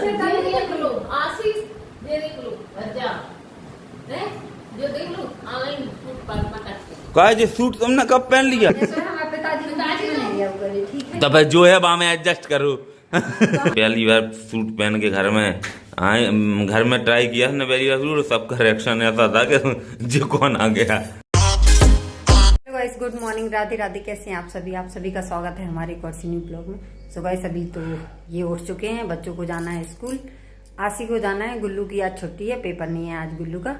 देख लो आशीष, ये देख लो बच्चा है जो देख लो ऑनलाइन सूट पर पटक कहा जी सूट तुमने कब पहन लिया? तब जो है वहाँ में एडजस्ट करो। पहली बार सूट पहन के घर में आए, घर में ट्राई किया ना पहली बार सूट, सबका रिएक्शन ऐसा था कि जो कौन आ गया। Guys good morning, Radhe Radhe. कैसे हैं आप सभी का स्वागत है हमारे एक और न्यू ब्लॉग में। सो गाइस अभी तो ये उठ चुके हैं, बच्चों को जाना है स्कूल, आशी को जाना है, गुल्लू की आज छुट्टी है, पेपर नहीं है आज गुल्लू का।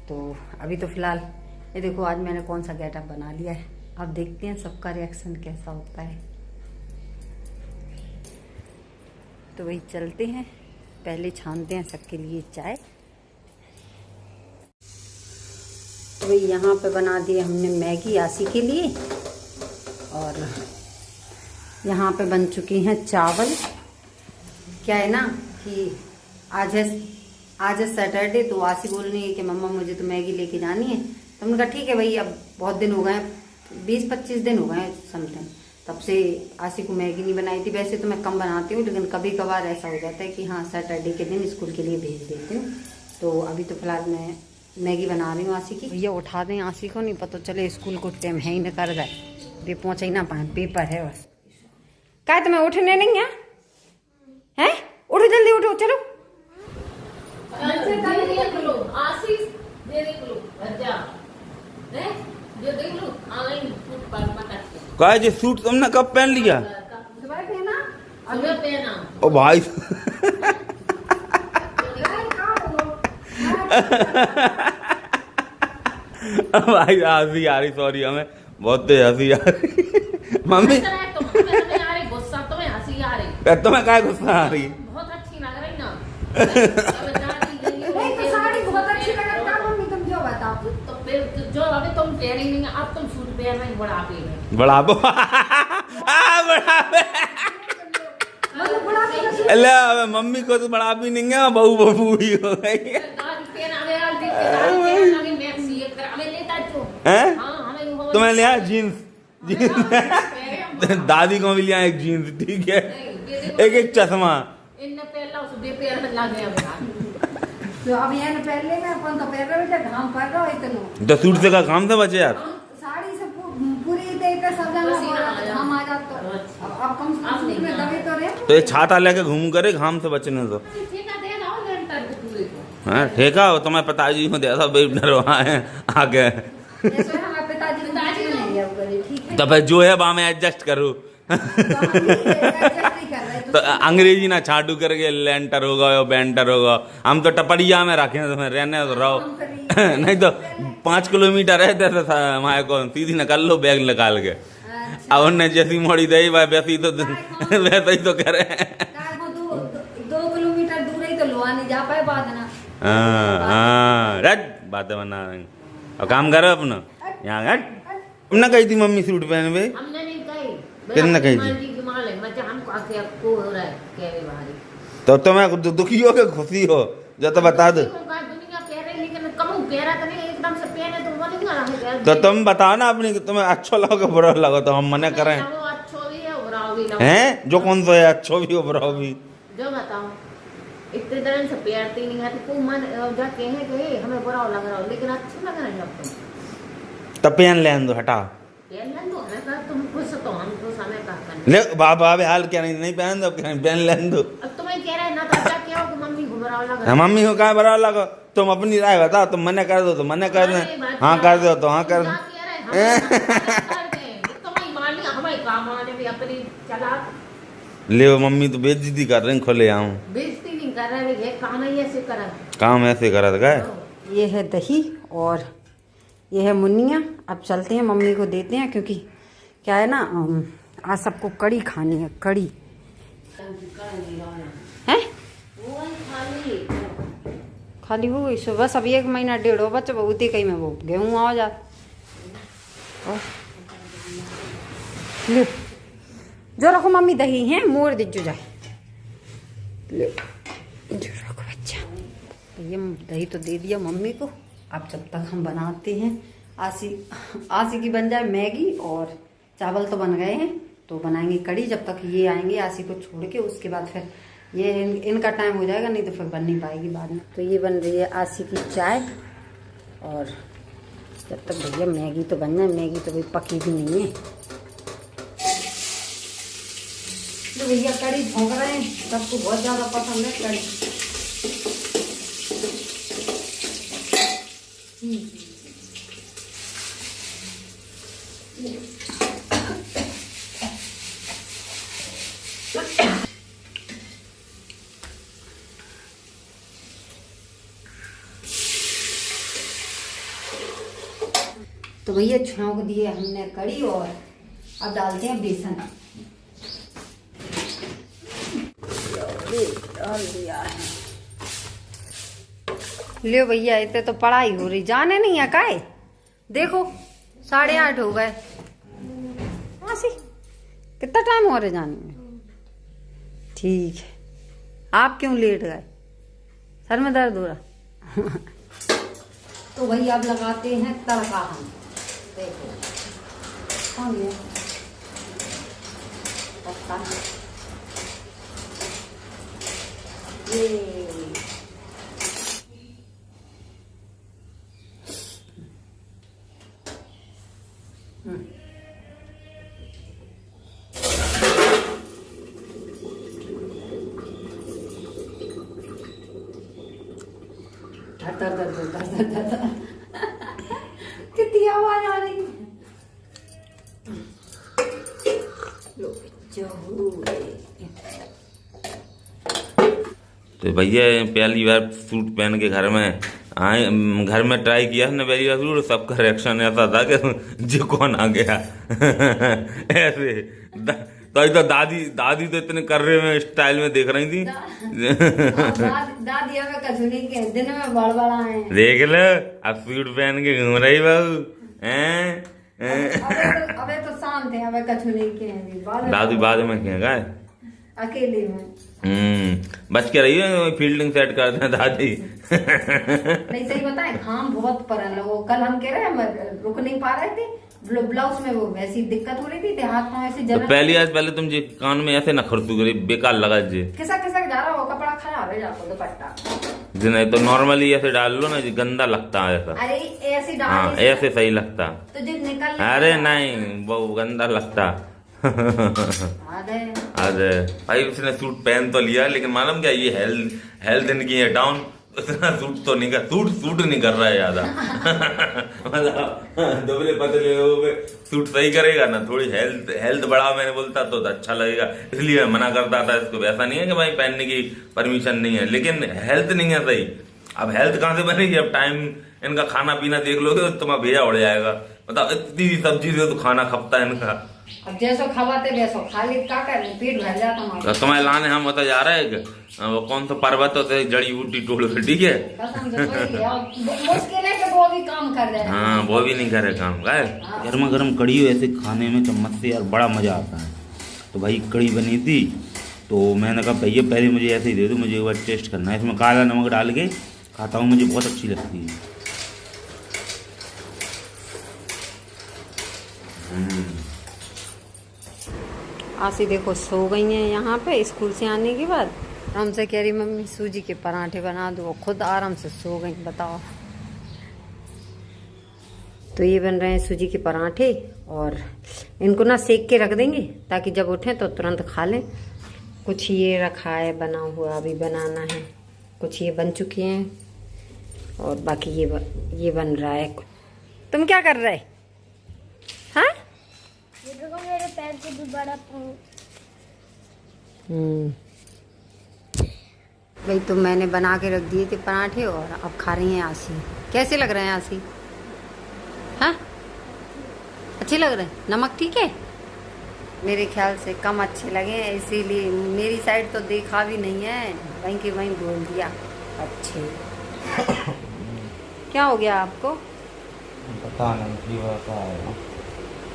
तो अभी तो फिलहाल ये देखो आज मैंने कौन सा गेटअप बना लिया है, अब देखते हैं सबका रिएक्शन कैसा होता है। तो वही चलते हैं, पहले छानते हैं सबके लिए चाय। तो वही यहाँ पे बना दिए हमने मैगी आशी के लिए, और यहाँ पे बन चुकी हैं चावल। क्या है ना कि आज है सैटरडे, तो आशी बोल रही है कि मम्मा मुझे तो मैगी लेके जानी है। तो हमने कहा ठीक है भाई, अब बहुत दिन हो गए, 20-25 दिन हो गए समथिंग तब से आशी को मैगी नहीं बनाई थी। वैसे तो मैं कम बनाती हूँ, लेकिन कभी कभार ऐसा हो जाता है कि हाँ सैटरडे के दिन स्कूल के लिए भेज देती हूँ। तो अभी तो फिलहाल मैं मैगी बना रही हूँ आशी की। भैया उठा दें आशी को, नहीं पता चले स्कूल को टाइम है ही न कर जाए, वे पहुँच ही ना पाए, पेपर है बस। क्या तुम्हें उठने नहीं है? हैं? उठो जल्दी उठो, चलो। देख लो आशीष, ये देख लो बच्चा है जो देख लो ऑनलाइन सूट पर पटक। कहा जी सूट तुमने कब पहन लिया? सुबह पहना, अभी पहना। ओ भाई भाई हंसी आ रही, सॉरी हमें बहुत तेज हंसी आ रही। मम्मी गुस्सा तुम्हें हंसी आ रही, तुम्हें क्या गुस्सा आ रही? बहुत अच्छी लग रही ना। तो साड़ी बहुत अच्छी लग रही है मम्मी, तुम जो बताओ। तो फिर जो अभी तुम पहन ही नहीं, अब तुम सूट पहन रही बुढ़ापे में। बढ़ापो अल्लाह, मम्मी को तो बढ़ापी नहीं है, बहू बहू ही हो गई है। तुम्हें लिया जीन्स, दादी को भी लिया एक जीन्स, ठीक है, एक चश्मा। तो अब ये पहले में अपन तो पहन रहे थे, घाम पड़ रहा है इतना। तो सूट से का काम से बचे यार, साड़ी से पूरी देकर सब जगह घाम आ जाता। अब कम सूट में दबे तो रहे। तो ये छाता लेके घूम करे घाम से बचने दो। हाँ ठेका हो, तुम्हें पिताजी को दिया था, डरवा है आगे। तो भाई जो है वहाँ में एडजस्ट करो। तो अंग्रेजी ना छाटू करके लेंटर होगा या बेंटर होगा, हम तो टपड़िया में रखे तुम्हें रहने तो रहो। नहीं तो 5 किलोमीटर रहते थे हमारे को, सीधी निकल लो बैग निकाल के। अब उन्हें जैसी मोड़ी दे वैसे ही तो करे। 2 किलोमीटर दूर ही तो लोहा नहीं जा पाए बाद ना। हाँ बातें बना रहे। अब काम करो अपना यहाँ। तुमने कही थी मम्मी सूट पहन भाई? हमने नहीं कही, किसने कही थी? तो तुम्हें दुखी हो के खुशी हो जो तो बता दो। तो तुम बताओ ना अपनी, तुम्हें अच्छा लगे बुरा लगे तो हम मना करें हैं? जो कौन सा है अच्छो भी हो बुरा भी, जो बताओ इतने दिन से प्यारती नहीं आती को मन जा कहे हमें बुरा लग रहा हो, लेकिन अच्छा लग रहा है अब तुम। तब पहन ले दो, हटा तुम खुश तो हम खुश, हमें का ले बाबा हाल क्या नहीं पहन दो, पहन ले दो। अब तुम्हें कह रहे ना तो अच्छा क्या हो, मम्मी को बुरा लग रहा। मम्मी को कहाँ बुरा लगा? तुम अपनी राय बताओ, तुम मना कर दो तो मना कर दो, हाँ कर दो तो हाँ कर दो। ले मम्मी तो बेइज्जती कर रही, खोले आऊँ बेइज्जती नहीं कर रहे, काम ऐसे करा, काम ऐसे करा था। ये है दही और ये है मुनिया। अब चलते हैं मम्मी को देते हैं, क्योंकि क्या है ना आज सबको कड़ी खानी है, कड़ी है खाली हो गई सो बस। अभी 1 महीना 1.5 बच्चे बहुत ही कहीं में वो गेहूँ आ जा। ले जो रखो मम्मी दही है, मोड़ दीजो जाए, ले जो रखो बच्चा। तो ये दही तो दे दिया मम्मी को। अब जब तक हम बनाते हैं आशी की बन जाए मैगी, और चावल तो बन गए हैं, तो बनाएंगे कड़ी। जब तक ये आएंगे आशी को छोड़ के, उसके बाद फिर ये इनका टाइम हो जाएगा, नहीं तो फिर बन नहीं पाएगी बाद में। तो ये बन रही है आसी की चाय, और जब तक भैया मैगी तो बन जाए, मैगी तो भाई पकी भी नहीं है। तो भैया कड़ी भोंक रहे हैं, सबको बहुत ज़्यादा पसंद है कड़ी। तो भैया छौंक दिए हमने कड़ी, और अब डालते हैं बेसन। डाल दिया है। लियो भैया, इतने तो पढ़ाई हो रही, जाने नहीं है काहे। देखो 8:30 हो गए। सी कितना टाइम हो रहा है जाने में। ठीक है, आप क्यों लेट गए? सर में दर्द हो रहा। तो भैया अब लगाते हैं तड़का हम। देखो कौन है पत्ता, ये कितनी आवाज आ रही है। तो भैया पहली बार सूट पहन के घर में आए, घर में ट्राई किया ना पहली बार सूट, सबका रिएक्शन ऐसा था कि जो कौन आ गया। ऐसे तो दादी तो इतने कर रहे में स्टाइल में देख रही थी। दादी हमें कछु नहीं के दिन में बड़बड़ाए। देख लो अब सूट पहन के घूम रही बहू हैं। अबे तो शांत है, अबे कछु नहीं के। दादी बाद में क्या अकेले में बच के रही है, फील्डिंग सेट करते हैं दादी। नहीं सही बताए, घाम बहुत पड़ रहा। वो कल हम कह रहे हैं रुक नहीं पा रहे थे, ब्लाउज में वो वैसी दिक्कत हो रही थी, हाथ में ऐसे तो पहले तुम जी कान में ऐसे ना खरसू करे, बेकार लगा जी। खिसक खिसक जा रहा, वो कपड़ा खराब है जाको दुपट्टा जी। नहीं तो नॉर्मली ऐसे डाल लो ना जी, गंदा लगता है ऐसा। अरे ऐसे डाल, हाँ ऐसे सही लगता तो जो निकल। अरे नहीं वो गंदा लगता। अरे भाई उसने सूट पहन तो लिया, लेकिन मालूम क्या ये हेल्थ इनकी है डाउन, उतना सूट नहीं कर रहा है ज्यादा। मतलब दुबले पतले लोगों पे सूट सही करेगा ना, थोड़ी हेल्थ बढ़ा मैंने बोलता तो अच्छा लगेगा, इसलिए मना करता था इसको। ऐसा नहीं है कि भाई पहनने की परमिशन नहीं है, लेकिन हेल्थ नहीं है सही। अब हेल्थ कहाँ से बनेगी? अब टाइम इनका खाना पीना देख लोगे तो तुम्हारा भेजा उड़ जाएगा। मतलब इतनी सब्जी से तो खाना खपता है इनका। अब जैसो खवाते वैसो खा ले, क्या कर पेट भर जाता हमारा। तुम्हारे लाने हम बता जा रहा है वो कौन सा पर्वत होता है, जड़ी बूटी टोल, ठीक है। मुश्किल है कि वो भी काम कर रहे हैं। हाँ वो भी नहीं करे काम। गर्मा गर्म कड़ी हो ऐसे खाने में चम्मच से यार बड़ा मजा आता है। तो भाई कड़ी बनी थी, तो मैंने कहा भैया पहले मुझे ऐसे ही दे दो, मुझे एक बार टेस्ट करना है। इसमें काला नमक डाल के खाता हूँ, मुझे बहुत अच्छी लगती है। आसी देखो सो गई हैं यहाँ पे स्कूल से आने के बाद। हमसे कह रही मम्मी सूजी के पराठे बना दो, वो खुद आराम से सो गई। बताओ। तो ये बन रहे हैं सूजी के पराठे, और इनको ना सेक के रख देंगे ताकि जब उठें तो तुरंत खा लें। कुछ ये रखा है बना हुआ, अभी बनाना है। कुछ ये बन चुके हैं, और बाकी ये बन रहा है। तुम क्या कर रहे? हाँ मेरे पैर से भी बड़ा भाई तो मैंने बना के रख दिए थे पराठे, और अब खा रही हैं आसी। कैसे लग रहे हैं आसी? हाँ अच्छे लग रहे हैं। नमक ठीक है? मेरे ख्याल से कम अच्छे लगे, इसीलिए मेरी साइड तो देखा भी नहीं है, वहीं के वहीं बोल दिया अच्छे। क्या हो गया आपको? पता नहीं,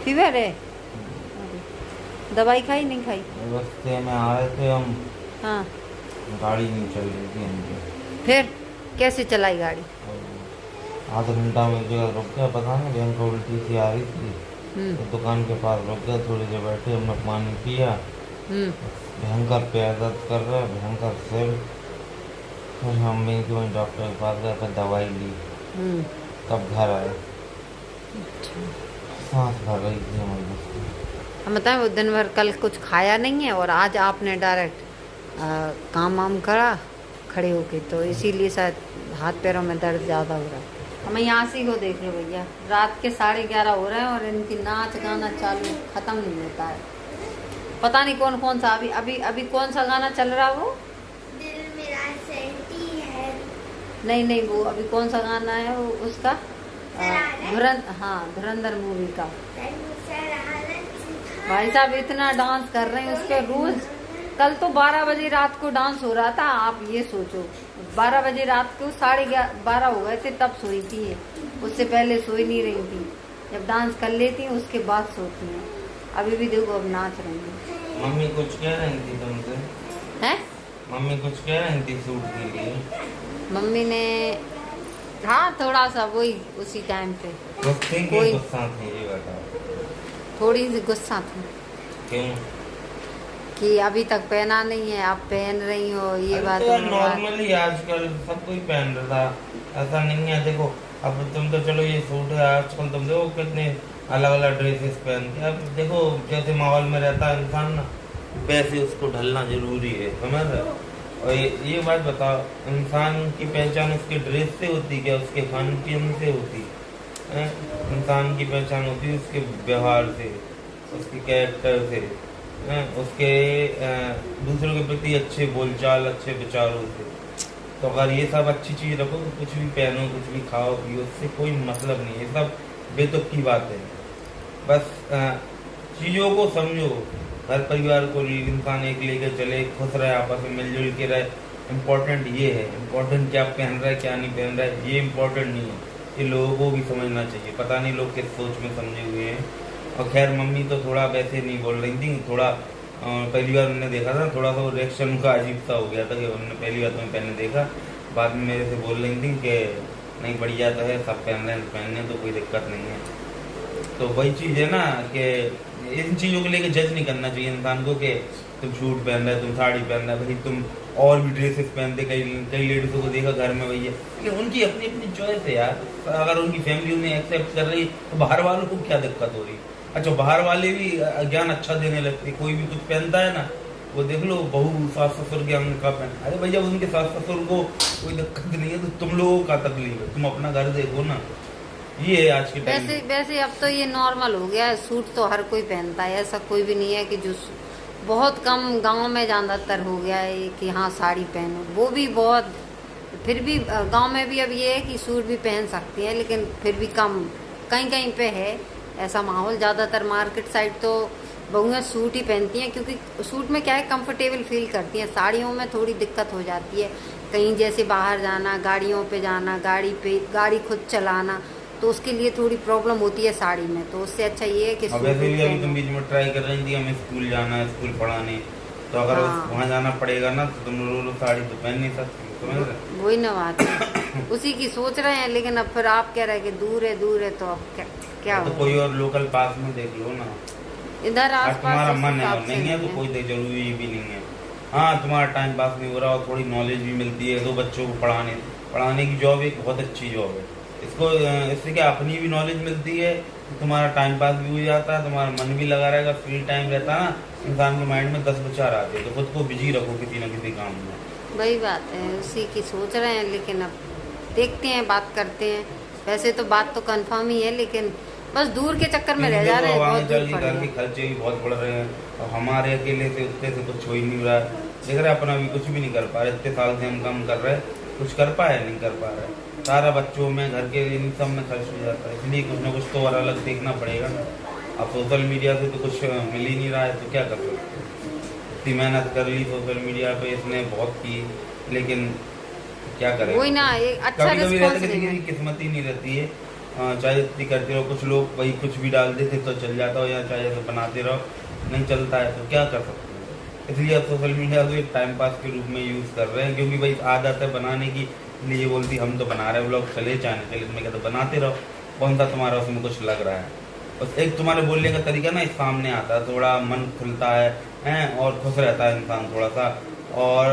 फीवर है? दवाई खाई नहीं खाई? रास्ते में आ रहे थे हम। हाँ गाड़ी नहीं चल रही थी हमकी। फिर कैसे चलाई गाड़ी? आधा घंटा में एक जगह रुक गया, पता नहीं बैंक उल्टी सी आ रही थी, तो दुकान के पास रुक गया, थोड़ी देर बैठे, हमने पानी पिया, भयंकर पैर दर्द कर रहा है, भयंकर सिर। फिर मम्मी को डॉक्टर के पास गए, फिर दवाई ली, तब घर आए। सांस भर रही थी हमारी। हम बताएं वो दिन भर कल कुछ खाया नहीं है और आज आपने डायरेक्ट काम वाम करा खड़े होके, तो इसीलिए शायद हाथ पैरों में दर्द ज़्यादा हो रहा है। हमें यहाँ से को देख लो भैया, रात के 11:30 हो रहे हैं और इनकी नाच गाना चालू ख़त्म नहीं होता है। पता नहीं कौन कौन सा अभी कौन सा गाना चल रहा वो, दिल मेरा सेंटी है। नहीं वो अभी कौन सा गाना है वो उसका धुरंधर मूवी का। भाई साहब इतना डांस कर रहे हैं उस पर रोज। कल तो 12 बजे रात को डांस हो रहा था, आप ये सोचो 12 बजे रात को 11:30 हो गए थे तब सोई थी ये, उससे पहले सोई नहीं रही थी। जब डांस कर लेती हैं उसके बाद सोती हैं। अभी भी देखो अब नाच रही हैं। मम्मी कुछ कह रही थी तुमसे? हैं? मम्मी कुछ कह रही थी सूट के लिए? मम्मी ने हाँ थोड़ा सा वही उसी टाइम पे गुस्से के कोई गुस्सा थे, ये बताओ। थोड़ी सी गुस्सा थी क्यों? कि अभी तक पहना नहीं है, आप पहन रही हो ये बात। तो नॉर्मली आजकल सब कोई पहन रहा था, ऐसा नहीं है। देखो अब तुम तो चलो ये सूट है, आजकल तुम देखो कितने अलग अलग ड्रेसेस पहनते हैं। अब देखो जैसे माहौल में रहता है इंसान ना, वैसे उसको ढलना जरूरी है, समझ रहे हो? और ये बात बताओ, इंसान की पहचान उसके ड्रेस से होती क्या उसके खान पीन से होती है? इंसान की पहचान होती है उसके व्यवहार से, उसके कैरेक्टर से, उसके दूसरों के प्रति अच्छे बोलचाल, अच्छे विचारों से। तो अगर ये सब अच्छी चीज़ रखो तो कुछ भी पहनो, कुछ भी खाओ पियो, उससे कोई मतलब नहीं है। ये सब बेतुक की बात है। बस चीज़ों को समझो, हर परिवार को इंसान एक लेके चले, खुश रहे, आपस में मिलजुल के रहे। इम्पोर्टेंट ये है, इम्पोर्टेंट क्या पहन रहा है क्या नहीं पहन रहा है ये इम्पोर्टेंट नहीं है। ये लोगों को भी समझना चाहिए। पता नहीं लोग किस सोच में समझे हुए हैं। और खैर मम्मी तो थोड़ा वैसे नहीं बोल रही थी, थोड़ा पहली बार मैंने देखा था, थोड़ा सा रिएक्शन का अजीब सा हो गया था कि उन्होंने पहली बार तुम्हें पहनने देखा। बाद में मेरे से बोल रही थी कि नहीं बढ़िया तो है, सब पहन रहे हैं, पहनने तो कोई दिक्कत नहीं है। तो वही चीज़ है ना कि इन चीज़ों को लेके जज नहीं करना चाहिए इंसान को कि तुम सूट पहन रहे, तुम साड़ी पहन रहे, भाई तुम और भी ड्रेसेस पहनते। कई लेडीज़ों को देखा घर में भैया, लेकिन उनकी अपनी अपनी चॉइस है यार। अगर उनकी फैमिली उन्हें एक्सेप्ट कर रही तो बाहर वालों को क्या दिक्कत हो रही? अच्छा बाहर वाले भी ज्ञान अच्छा देने लगते, कोई भी कुछ पहनता है ना, वो देख लो बहू सास ससुर के हमने कहा पहन। अरे भैया उनके सास ससुर को कोई दिक्कत नहीं है तो तुम लोगों का तकलीफ है, तुम अपना घर देखो ना। ये है आज के टाइम। वैसे अब तो ये नॉर्मल हो गया है, सूट तो हर कोई पहनता है, ऐसा कोई भी नहीं है कि जो बहुत कम गांव में ज़्यादातर हो गया है कि हाँ साड़ी पहनो, वो भी बहुत। फिर भी गांव में भी अब ये है कि सूट भी पहन सकती है, लेकिन फिर भी कम कहीं कहीं पे है ऐसा माहौल। ज़्यादातर मार्केट साइड तो बहुएं सूट ही पहनती हैं, क्योंकि सूट में क्या है कंफर्टेबल फील करती हैं। साड़ियों में थोड़ी दिक्कत हो जाती है, कहीं जैसे बाहर जाना, गाड़ियों पे जाना, गाड़ी खुद चलाना, तो उसके लिए थोड़ी प्रॉब्लम होती है साड़ी में। तो उससे अच्छा ये है कि वैसे भी अभी तुम बीच में ट्राई कर रही थी हमें स्कूल जाना है, स्कूल पढ़ाने, तो अगर वहाँ जाना पड़ेगा ना तो तुम रोज साड़ी तो पहन नहीं सकती, समझ रहे? वही ना बात है। उसी की सोच रहे हैं, लेकिन अब फिर आप कह रहे हैं कि दूर है तो अब क्या तो कोई और लोकल पास में देख लो ना, इधर आसपास। तुम्हारा मन है और नहीं है तो कोई जरूरी भी नहीं है। हाँ तुम्हारा टाइम पास नहीं हो रहा और थोड़ी नॉलेज भी मिलती है। 2 बच्चों को पढ़ाने की जॉब एक बहुत अच्छी जॉब है। इससे क्या अपनी भी नॉलेज मिलती है, तुम्हारा टाइम पास भी हो जाता है, तुम्हारा मन भी लगा रहेगा, फ्री टाइम रहता है ना। इंसान के माइंड में 10 विचार आते हैं, तो खुद को बिजी रखो किसी न किसी काम में। वही बात है, उसी की सोच रहे हैं, लेकिन अब देखते हैं, बात करते हैं। वैसे तो बात तो कंफर्म ही है, लेकिन बस दूर के चक्कर में रह जा रहे हैं। बहुत दूर पड़ घर के खर्चे भी बहुत बढ़ रहे हैं और हमारे अकेले से उतने से कुछ हो ही नहीं रहा है। देख रहे अपना भी कुछ भी नहीं कर पा रहे, इतने साल से हम काम कर रहे हैं, कुछ कर पाए नहीं कर पा रहे। सारा बच्चों में, घर के इन सब में खर्च हो जाता है, इसलिए कुछ ना कुछ तो और अलग देखना पड़ेगा ना। अब सोशल मीडिया से तो कुछ मिल ही नहीं रहा है, तो क्या कर सकते? इतनी मेहनत कर ली सोशल मीडिया पे, इसने बहुत की, लेकिन क्या करें? वही ना, एक अच्छा कभी रहता किसी की किस्मत ही नहीं रहती है। चाहे इतनी करते रहो, कुछ लोग वही कुछ भी डाल देते तो चल जाता हो, या चाहे तो बनाते रहो नहीं चलता है, तो क्या कर सकते हैं? इसलिए अब सोशल मीडिया को एक टाइम पास के रूप में यूज़ कर रहे हैं, क्योंकि भाई आदत है बनाने की। इसलिए ये बोलती हम तो बना रहे हैं ब्लॉग, चले चाहे चले, मैं कहता बनाते रहो, कौन सा तुम्हारा उसमें कुछ लग रहा है? बस एक तुम्हारे बोलने का तरीका ना इस सामने आता है, थोड़ा मन खुलता है हैं, और खुश रहता है इंसान थोड़ा सा, और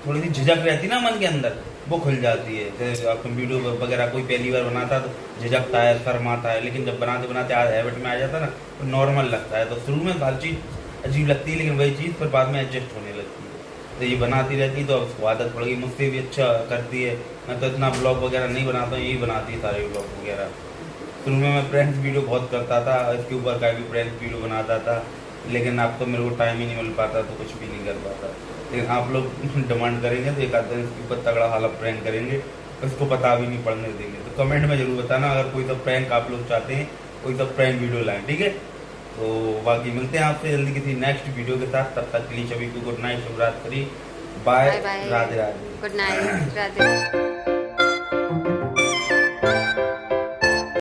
थोड़ी सी झिझक रहती ना मन के अंदर, वो खुल जाती है। जैसे अपन वीडियो वगैरह कोई पहली बार बनाता है तो झिझकता है, शर्माता है, लेकिन जब बनाते बनाते आज हैबिट में आ जाता है ना तो नॉर्मल लगता है। तो शुरू में हर चीज़ अजीब लगती है, लेकिन वही चीज़ फिर बाद में एडजस्ट होने लगती है। तो ये बनाती रहती है तो अब उसको आदत पड़ गई, मुझसे भी अच्छा करती है। मैं तो इतना ब्लॉग वगैरह नहीं बनाता हूँ, यही बनाती है सारे ब्लॉग वगैरह। शुरू में मैं प्रैंक वीडियो बहुत करता था, इसके ऊपर का भी प्रैंक वीडियो बनाता था, लेकिन अब तो मेरे को टाइम ही नहीं मिल पाता, तो कुछ भी नहीं कर पाता। लेकिन आप लोग डिमांड करेंगे तो एक आध दिन इसके ऊपर तगड़ा हाल प्रैंक करेंगे, इसको पता भी नहीं पड़ने देंगे। तो कमेंट में जरूर बताना अगर कोई सा प्रैंक आप लोग चाहते हैं, कोई सा प्रैंक वीडियो लाएँ, ठीक है। तो बाकी मिलते हैं आपसे जल्दी किसी नेक्स्ट वीडियो के साथ। तब तक के लिए सभी को गुड नाइट, शुभ रात्रि, bye, Radhe Radhe, good night, Radhe.